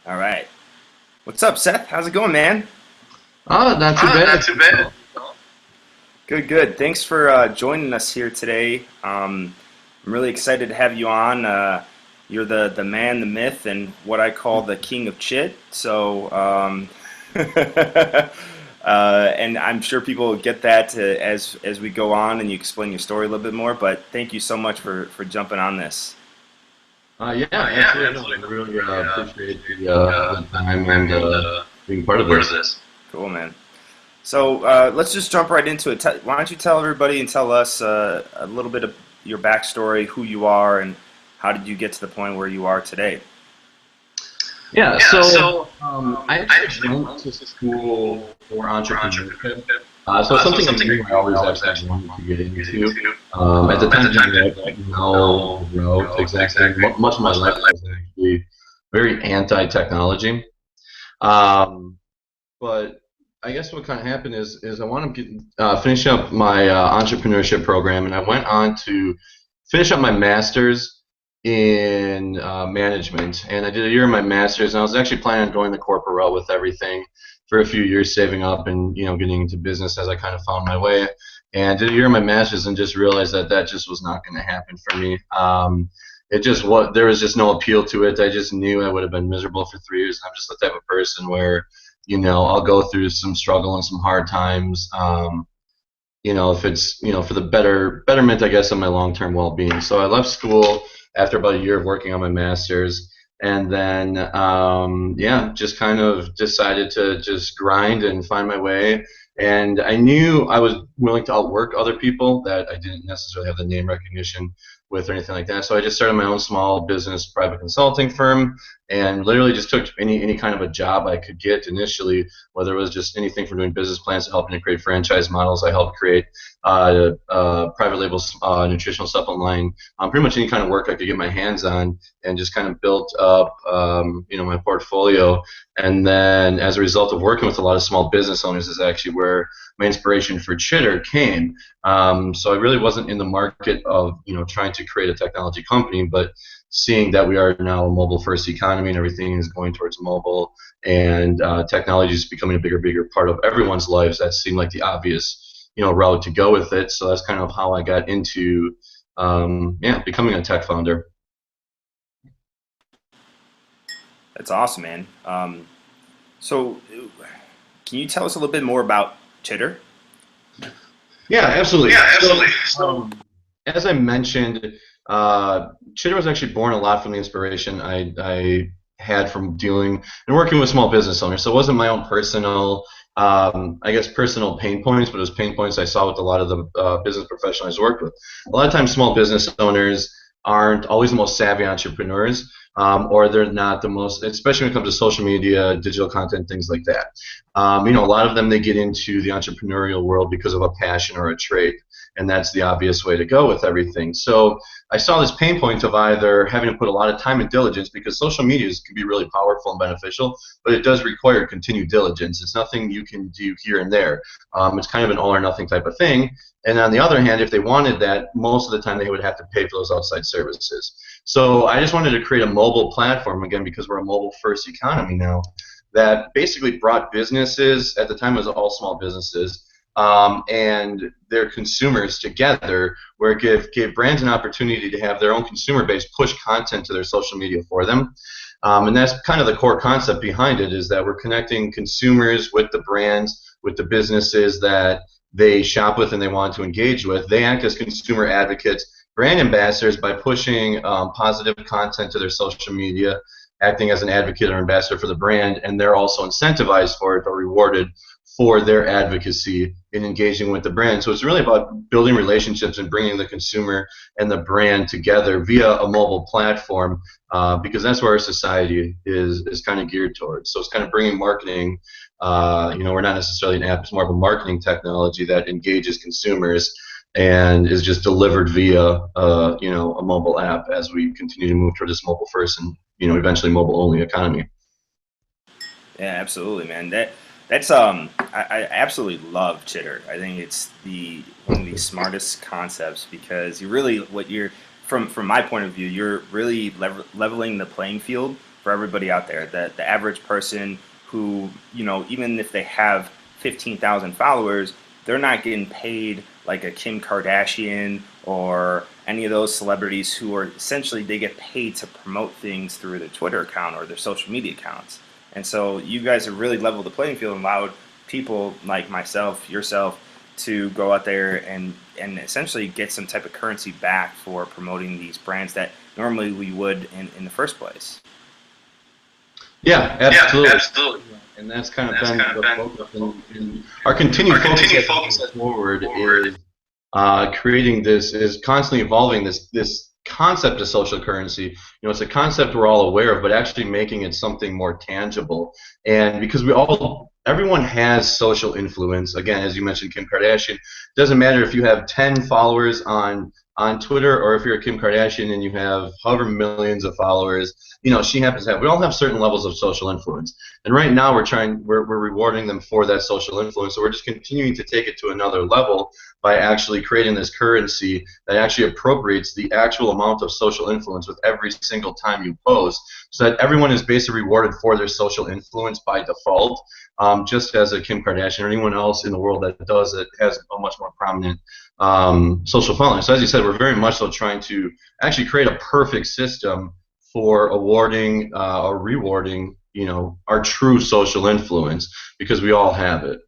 All right. What's up, Seth? How's it going, man? Oh, not too Not bad. too bad. Good, good. Thanks for joining us here today. I'm really excited to have you on. You're the man, the myth, and what I call the king of chit. And I'm sure people will get that as we go on and you explain your story a little bit more. But thank you so much for jumping on this. Yeah, Yeah, absolutely. No, I absolutely. really Really appreciate appreciate the the time time and and being part being of part of this. this. Cool, man. So let's just jump right into it. Why don't you tell everybody and tell us a little bit of your backstory, who you are, and how did you get to the point where you are today? Yeah, Yeah, so so I I actually actually went went to to school school for for entrepreneurship. entrepreneurship. So it's So something I something I knew I knew I always always actually actually wanted to wanted get to get into. into. At the At time, the time, didn't didn't know know the route exactly. exactly. Much of my Much of my life life. was actually very anti-technology. Um, But I guess what kind of happened is I want to finish up my entrepreneurship program, and I went on to finish up my master's in management. And I did a year of my master's, and I was actually planning on going the corporate route with everything for a few years, saving up and getting into business as I kind of found my way. And did a year of my master's, and just realized that that just was not going to happen for me. It just what there was just no appeal to it. I just knew I would have been miserable for 3 years. I'm just the type of person where I'll go through some struggle and some hard times. If it's, for the betterment, I guess, of my long-term well-being. So I left school after about a year of working on my master's, and then, yeah, just kind of decided to just grind and find my way. And I knew I was willing to outwork other people that I didn't necessarily have the name recognition with or anything like that. So I just started my own small business private consulting firm, and literally just took any kind of a job I could get initially, whether it was just anything from doing business plans to helping to create franchise models. I helped create private labels, nutritional supplement line, pretty much any kind of work I could get my hands on, and just kind of built up, my portfolio. And then, as a result of working with a lot of small business owners, is actually where my inspiration for Chitter came. So I really wasn't in the market of trying to create a technology company, but seeing that we are now a mobile first economy and everything is going towards mobile, and technology is becoming a bigger part of everyone's lives, that seemed like the obvious route to go with it. So that's kind of how I got into yeah, becoming a tech founder. That's awesome, man. So can you tell us a little bit more about Chitter? Yeah, absolutely. Yeah, So absolutely. So as I mentioned, Chitter was actually born a lot from the inspiration I had from dealing and working with small business owners. So it wasn't my own personal, I guess, personal pain points, but it was pain points I saw with a lot of the business professionals I worked with. A lot of times, small business owners aren't always the most savvy entrepreneurs, or they're not the most, especially when it comes to social media, digital content, things like that. A lot of them, they get into the entrepreneurial world because of a passion or a trait, and that's the obvious way to go with everything. So I saw this pain point of either having to put a lot of time and diligence, because social media can be really powerful and beneficial, but it does require continued diligence. It's nothing you can do here and there. It's kind of an all or nothing type of thing. And on the other hand, if they wanted that, most of the time they would have to pay for those outside services. So I just wanted to create a mobile platform, again, because we're a mobile first economy now, that basically brought businesses, at the time it was all small businesses, and their consumers together, where it gave brands an opportunity to have their own consumer base push content to their social media for them. And that's kind of the core concept behind it, is that we're connecting consumers with the brands, with the businesses that they shop with and they want to engage with. They act as consumer advocates, brand ambassadors, by pushing positive content to their social media, acting as an advocate or ambassador for the brand, and they're also incentivized for it or rewarded for their advocacy in engaging with the brand. So it's really about building relationships and bringing the consumer and the brand together via a mobile platform, because that's where our society is kind of geared towards. So it's kind of bringing marketing. We're not necessarily an app; it's more of a marketing technology that engages consumers and is just delivered via a mobile app, as we continue to move toward this mobile first and eventually mobile only economy. Yeah, absolutely, man. That's I absolutely love Chitter. I think it's the one of the smartest concepts because you really what you're from my point of view, you're really leveling the playing field for everybody out there. The average person who, even if they have 15,000 followers, they're not getting paid like a Kim Kardashian or any of those celebrities who are essentially, they get paid to promote things through their Twitter account or their social media accounts. And so you guys have really leveled the playing field and allowed people like myself, yourself, to go out there and essentially get some type of currency back for promoting these brands that normally we would in the first place. Yeah, absolutely. Yeah, absolutely. And that's kind of been the focus. And our continued focus forward is creating this, is constantly evolving this concept of social currency. It's a concept we're all aware of, but actually making it something more tangible. And because everyone has social influence. Again, as you mentioned, Kim Kardashian. It doesn't matter if you have 10 followers on Twitter, or if you're a Kim Kardashian and you have however millions of followers, she happens to have. We all have certain levels of social influence, and right now we're rewarding them for that social influence. So we're just continuing to take it to another level by actually creating this currency that actually appropriates the actual amount of social influence with every single time you post, so that everyone is basically rewarded for their social influence by default, just as a Kim Kardashian or anyone else in the world that does it has a much more prominent social following. So as you said, we're very much so trying to actually create a perfect system for awarding or rewarding, our true social influence, because we all have it.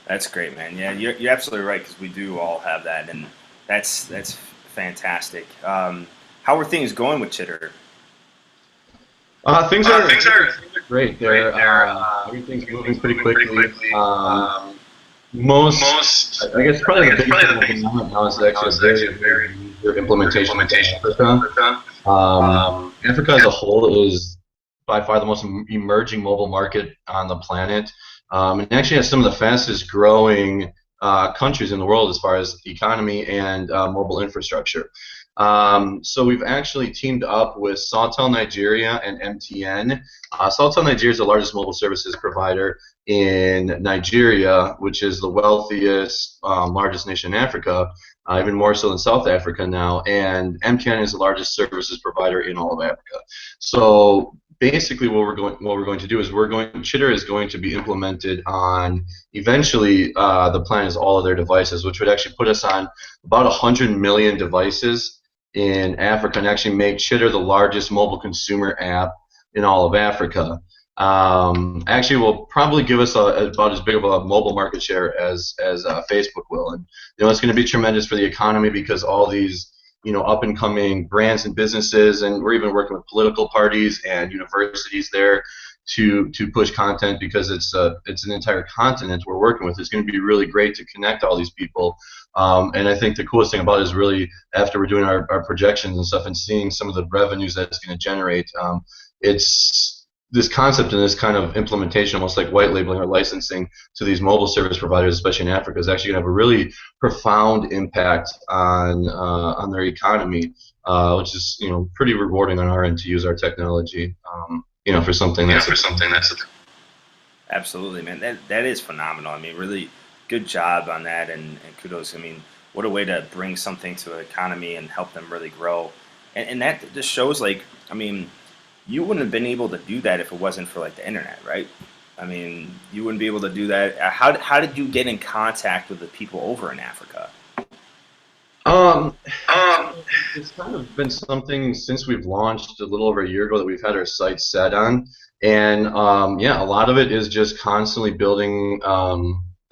That's great, man. Yeah, you're absolutely right, because we do all have that, and that's fantastic. How are things going with Chitter? Things are great. Everything's moving pretty quickly. I guess probably the biggest thing now is actually a very major implementation in Africa. Africa as a whole is by far the most emerging mobile market on the planet. It actually has some of the fastest growing countries in the world as far as economy and mobile infrastructure. So we've actually teamed up with Sawtell Nigeria and MTN. Sawtell Nigeria is the largest mobile services provider in Nigeria, which is the wealthiest, largest nation in Africa, even more so than South Africa now. And MTN is the largest services provider in all of Africa. So basically, what we're going to do is Chitter is going to be implemented on, eventually, the plan is all of their devices, which would actually put us on about 100 million devices in Africa, and actually make Chitter the largest mobile consumer app in all of Africa. Actually, will probably give us about as big of a mobile market share as Facebook will, and it's going to be tremendous for the economy, because all these up and coming brands and businesses, and we're even working with political parties and universities there to push content, because it's an entire continent we're working with. It's going to be really great to connect all these people. And I think the coolest thing about it is really, after we're doing our projections and stuff and seeing some of the revenues that it's going to generate, it's this concept and this kind of implementation, almost like white labeling or licensing to these mobile service providers, especially in Africa, is actually going to have a really profound impact on their economy, which is pretty rewarding on our end to use our technology, for something that's Absolutely, man. That is phenomenal. I mean, really good job on that, and kudos. I mean, what a way to bring something to an economy and help them really grow. And that just shows, like, I mean, you wouldn't have been able to do that if it wasn't for like the internet, right? I mean, you wouldn't be able to do that. How did you get in contact with the people over in Africa? It's kind of been something since we've launched a little over a year ago that we've had our sights set on, and yeah, a lot of it is just constantly building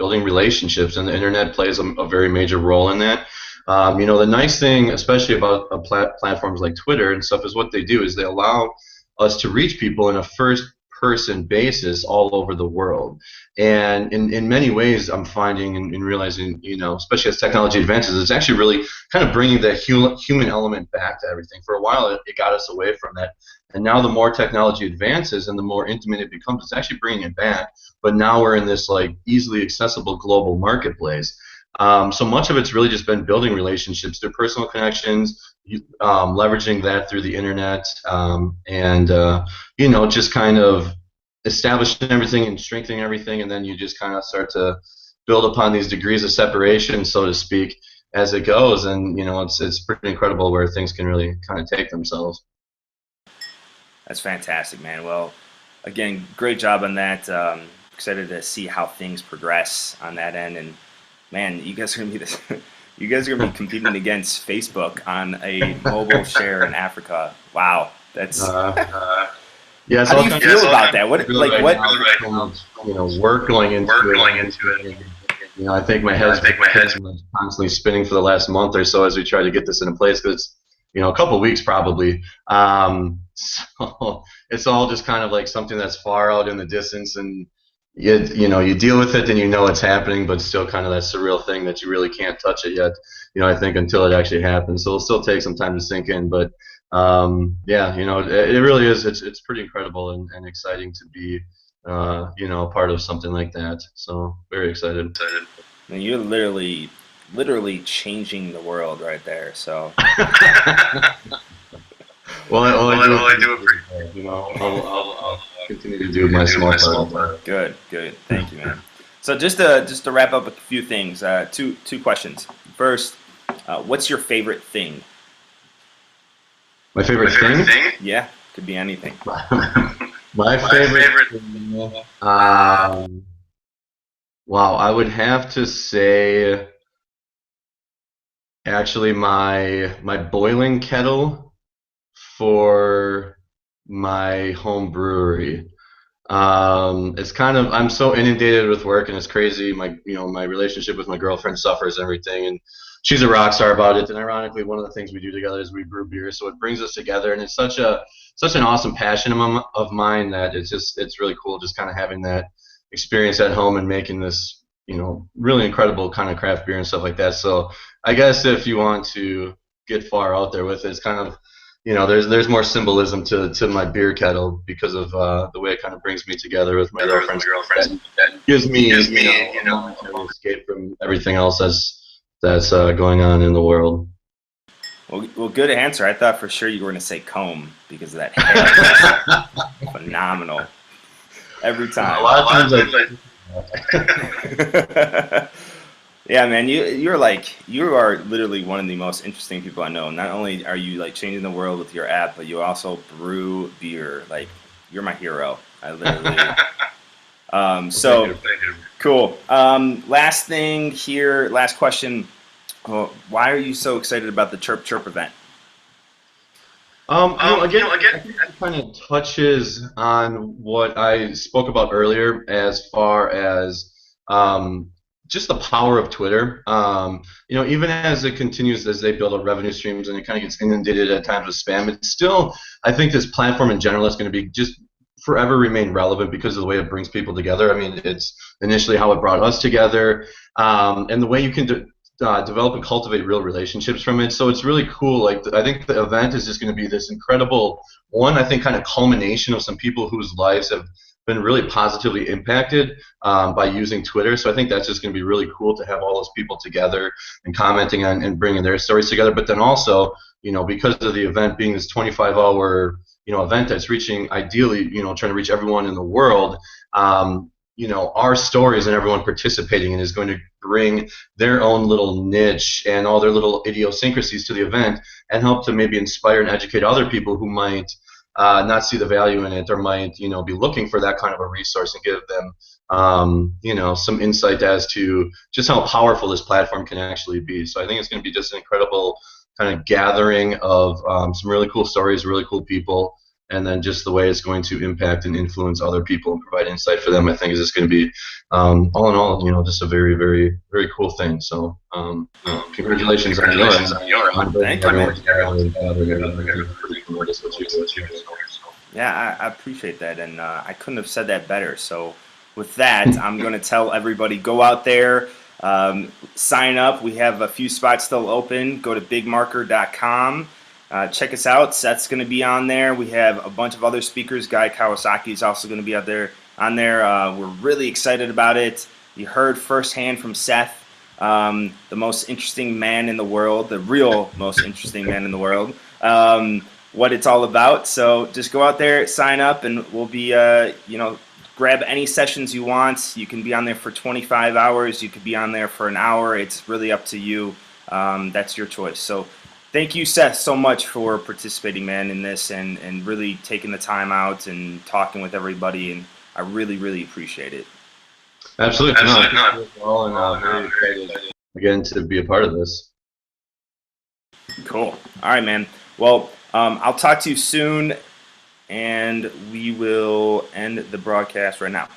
relationships, and the internet plays a very major role in that. The nice thing, especially about platforms like Twitter and stuff, is what they do is they allow us to reach people in a first-person basis all over the world. And in many ways, I'm finding and realizing, especially as technology advances, it's actually really kind of bringing the human element back to everything. For a while, it got us away from that. And now the more technology advances and the more intimate it becomes, it's actually bringing it back. But now we're in this like easily accessible global marketplace. So much of it's really just been building relationships through personal connections, leveraging that through the internet, and just kind of establishing everything and strengthening everything, and then you just kind of start to build upon these degrees of separation, so to speak, as it goes. And it's pretty incredible where things can really kind of take themselves. That's fantastic, man. Well, again, great job on that. Excited to see how things progress on that end. And man, you guys are gonna be this. You guys are gonna be competing against Facebook on a mobile share in Africa. Wow, that's. Yeah, How do you feel about that? What really like right what? now, so much, work going into it. I think my head's been constantly spinning for the last month or so as we try to get this into place because it's, a couple of weeks probably. So it's all just kind of like something that's far out in the distance, and you deal with it and it's happening, but still kind of that surreal thing that you really can't touch it yet. I think until it actually happens. So it'll still take some time to sink in, but yeah, it really is. It's pretty incredible and exciting to be, part of something like that. So very excited. I mean, you're literally changing the world right there. So. Well, I do appreciate it. I'll continue to do my small part. Good. Thank you, man. So just to wrap up with a few things, two questions. First, what's your favorite thing? My favorite thing? Yeah, could be anything. My favorite thing, wow, I would have to say actually my boiling kettle for my home brewery. It's kind of, I'm so inundated with work and it's crazy. My relationship with my girlfriend suffers and everything, and she's a rock star about it. And ironically, one of the things we do together is we brew beer, so it brings us together. And it's such an awesome passion of mine that it's really cool just kind of having that experience at home and making this really incredible kind of craft beer and stuff like that. So I guess if you want to get far out there with it, it's kind of there's more symbolism to my beer kettle because of the way it kind of brings me together with my girlfriend. That gives me a momentary escape from everything else that's going on in the world. Well, good answer. I thought for sure you were going to say comb because of that hair. Phenomenal. Every time. A lot of times Yeah, man, you are literally one of the most interesting people I know. Not only are you like changing the world with your app, but you also brew beer. Like, you're my hero. I literally. So Thank you. cool. Last thing here. Last question. Why are you so excited about the Chirp Chirp event? Again, I think it kind of touches on what I spoke about earlier as far as just the power of Twitter. Even as it continues, as they build up revenue streams and it kind of gets inundated at times with spam, it's still, I think this platform in general is going to be just forever remain relevant because of the way it brings people together. I mean, it's initially how it brought us together, and the way you can develop and cultivate real relationships from it. So it's really cool. Like, I think the event is just going to be this incredible one, I think, kind of culmination of some people whose lives have been really positively impacted by using Twitter. So I think that's just going to be really cool to have all those people together and commenting on and bringing their stories together. But then also, because of the event being this 25-hour event that's reaching, ideally, trying to reach everyone in the world, our stories and everyone participating in is going to bring their own little niche and all their little idiosyncrasies to the event and help to maybe inspire and educate other people who might not see the value in it or might, be looking for that kind of a resource and give them, some insight as to just how powerful this platform can actually be. So I think it's going to be just an incredible kind of gathering of some really cool stories, really cool people, and then just the way it's going to impact and influence other people and provide insight for them, I think is just going to be, all in all, just a very, very, very cool thing. So, congratulations on your end. Thank you, man. Yeah, I appreciate that, and I couldn't have said that better. So with that, I'm going to tell everybody, go out there, sign up. We have a few spots still open. Go to bigmarker.com. Check us out. Seth's going to be on there. We have a bunch of other speakers. Guy Kawasaki is also going to be out there. We're really excited about it. You heard firsthand from Seth, the most interesting man in the world, the real most interesting man in the world, what it's all about. So just go out there, sign up, and we'll be, grab any sessions you want. You can be on there for 25 hours. You could be on there for an hour. It's really up to you. That's your choice. So Thank you, Seth, so much for participating, man, in this and really taking the time out and talking with everybody. And I really, really appreciate it. Absolutely. No, I Absolutely appreciate not. it as well, and very excited again to be a part of this. Cool. All right, man. Well, I'll talk to you soon, and we will end the broadcast right now.